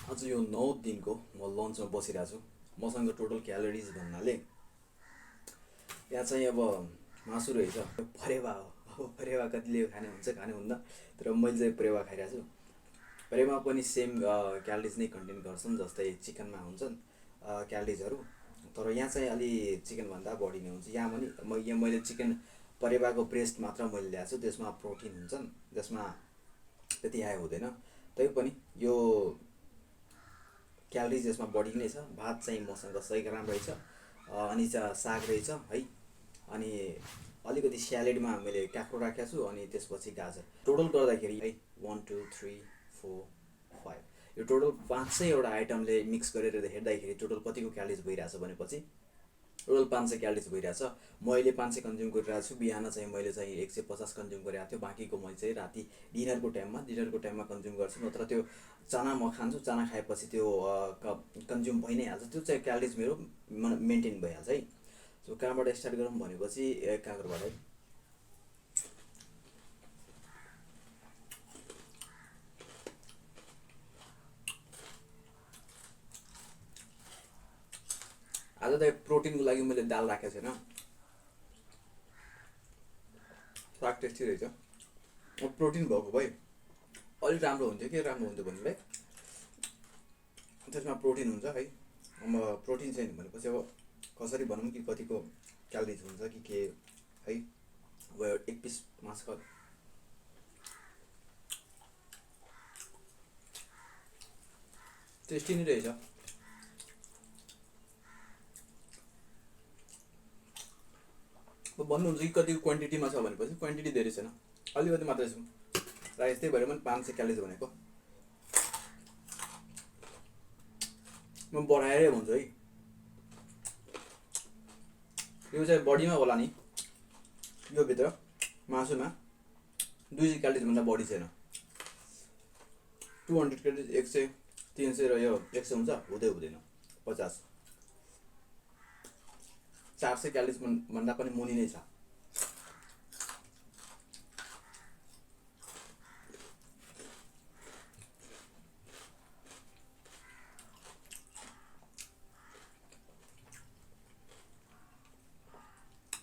आज यो 9 दिनको म लन्चमा बसिरहेको छु। मसँग टोटल क्यालोरिज भन्नाले यहाँ चाहिँ अब मासु रहेछ, परेवा हो। अब परेवा कतिले खाने हुन्छ खाने हुन्न, तर मैले चाहिँ परेवा खाइरहेको छु। परेवा पनि सेम क्यालोरिज नै कन्टेन गर्छन् जस्तै चिकनमा हुन्छन् क्यालोरिजहरू, तर यहाँ चाहिँ अलि चिकनभन्दा बढी नै हुन्छ। यहाँ पनि मैले चिकन परेवाको ब्रेस्ट मात्र मैले ल्याएको छु, त्यसमा प्रोटिन हुन्छन्, त्यसमा त्यति हाई हुँदैन। तैपनि यो क्यालोरिज यसमा बढी नै छ। भात चाहिँ मसँग 100 ग्राम रहेछ, अनि साग रहेछ है, अनि अलिकति स्यालेडमा मैले काँक्रो राखेको छु, अनि त्यसपछि गाजर। टोटल गर्दाखेरि है 1 2 3 4 5 यो टोटल 500वटा आइटमले मिक्स गरेर हेर्दाखेरि टोटल कतिको क्यालोरिज भइरहेछ भनेपछि टोटल 500 क्यालोरिज भइरहेछ। मैले 500 कन्ज्युम गरिरहेको छु। बिहान चाहिँ मैले चाहिँ 150 कन्ज्युम गरेको थियो, बाँकीको मैले चाहिँ राति डिनरको टाइममा कन्ज्युम गर्छु। नत्र त्यो चना म खान्छु, चना खाएपछि त्यो कन्ज्युम भइ नै हाल्छ, त्यो चाहिँ क्यालोरिज मेरो मेन्टेन भइहाल्छ है। सो कहाँबाट स्टार्ट गरौँ भनेपछि काँक्रोबाट है। आज त प्रोटिनको लागि मैले दाल राखेको छैन, साग टेस्टी रहेछ। अब प्रोटिन भएको भए अलिक राम्रो हुन्थ्यो। के राम्रो हुन्थ्यो भनेलाई त्यसमा प्रोटिन हुन्छ है। अब प्रोटिन छैन भनेपछि अब कसरी भनौँ कि कतिको क्यालोरिज हुन्छ कि के है। अब एक पिस मासु टेस्टी नै रहेछ। भन्नुहुन्छ कि कतिको क्वान्टिटीमा छ भनेपछि क्वान्टिटी धेरै छैन, अलिकति मात्रै छु र यस्तै भएर पनि 500 क्यालोरिज भनेको म बढाएरै भन्छु है। यो चाहिँ बडीमा होला नि, यो भित्र मासुमा 200 क्यालोरिजभन्दा बढी छैन। 200 क्यालोरिज 100 300 र यो 100 हुन्छ, हुँदैन 50 400 क्यालोरिज भन्दा पनि मुनि नै छ।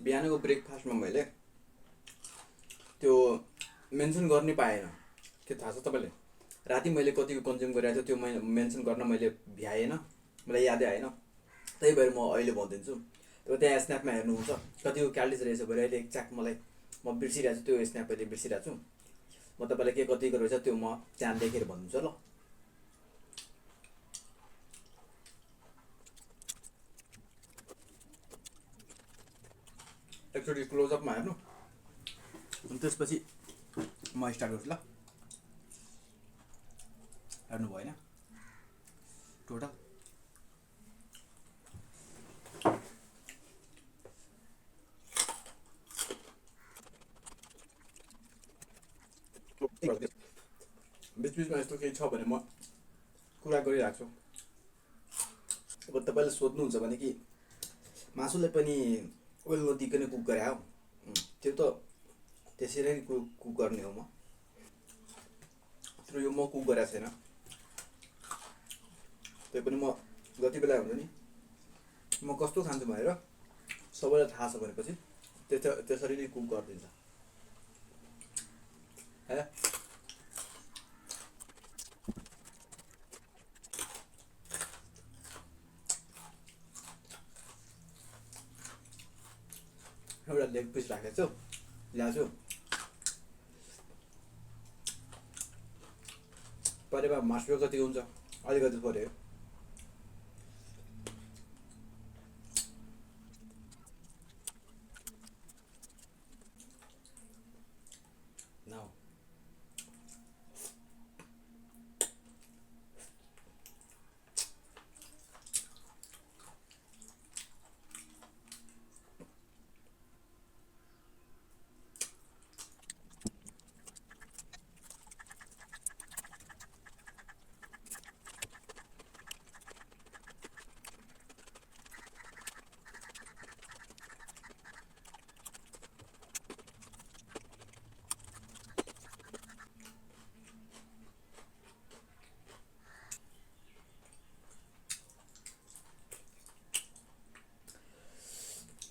बिहानको ब्रेकफास्टमा मैले त्यो मेन्सन गर्नै पाएन, के थाहा छ तपाईँले? राति मैले कतिको कन्ज्युम गरिरहेको थियो त्यो मेन्सन गर्न मैले भ्याएन, मलाई यादै आएन। त्यही भएर म अहिले भनिदिन्छु। अब त्यहाँ स्न्यापमा हेर्नुहुन्छ कतिको क्यालोरिज रहेछ भने अहिले एक्ज्याक्ट म बिर्सिरहेको छु, त्यो स्न्याप अहिले बिर्सिरहेको छु। म तपाईँलाई के कतिको रहेछ त्यो म त्यहाँ लेखेर भनिदिन्छु ल। एकचोटि क्लोजअपमा हेर्नु, अनि त्यसपछि म स्टार्ट गर्छु ल। हेर्नु भएन टोटल बिचबिचमा यस्तो केही छ भने म कुरा गरिरहेको छु। अब तपाईँले सोध्नुहुन्छ भने कि मासुलाई पनि ओइल नदिकन कुक गरे हो, त्यो त त्यसरी नै कुक गर्ने हो म, तर यो म कुक गरेको छैन। त्यही पनि म जति बेला हुन्छ नि म कस्तो खान्छु भनेर सबैलाई थाहा छ भनेपछि त्यसरी नै कुक गरिदिन्छ है। एउटा लेग पिस राखेको छु, ल्याएको छु। परेवा मासु कति हुन्छ अलिकति पऱ्यो। नाउ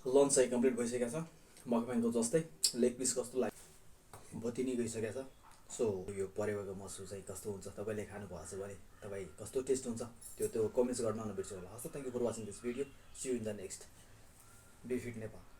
लन्च चाहिँ कम्प्लिट भइसकेको छ मकब्याङको जस्तै लेग पिस कस्तो लाग्यो बत्ती नै गइसकेको छ सो यो परेवाको मासु चाहिँ कस्तो हुन्छ तपाईँले खानु भएको छ भने तपाईँ कस्तो टेस्ट हुन्छ त्यो कमेन्ट्स गर्न नबिर्सनु होला हस् thank you for watching this video see you in the next be fit Nepal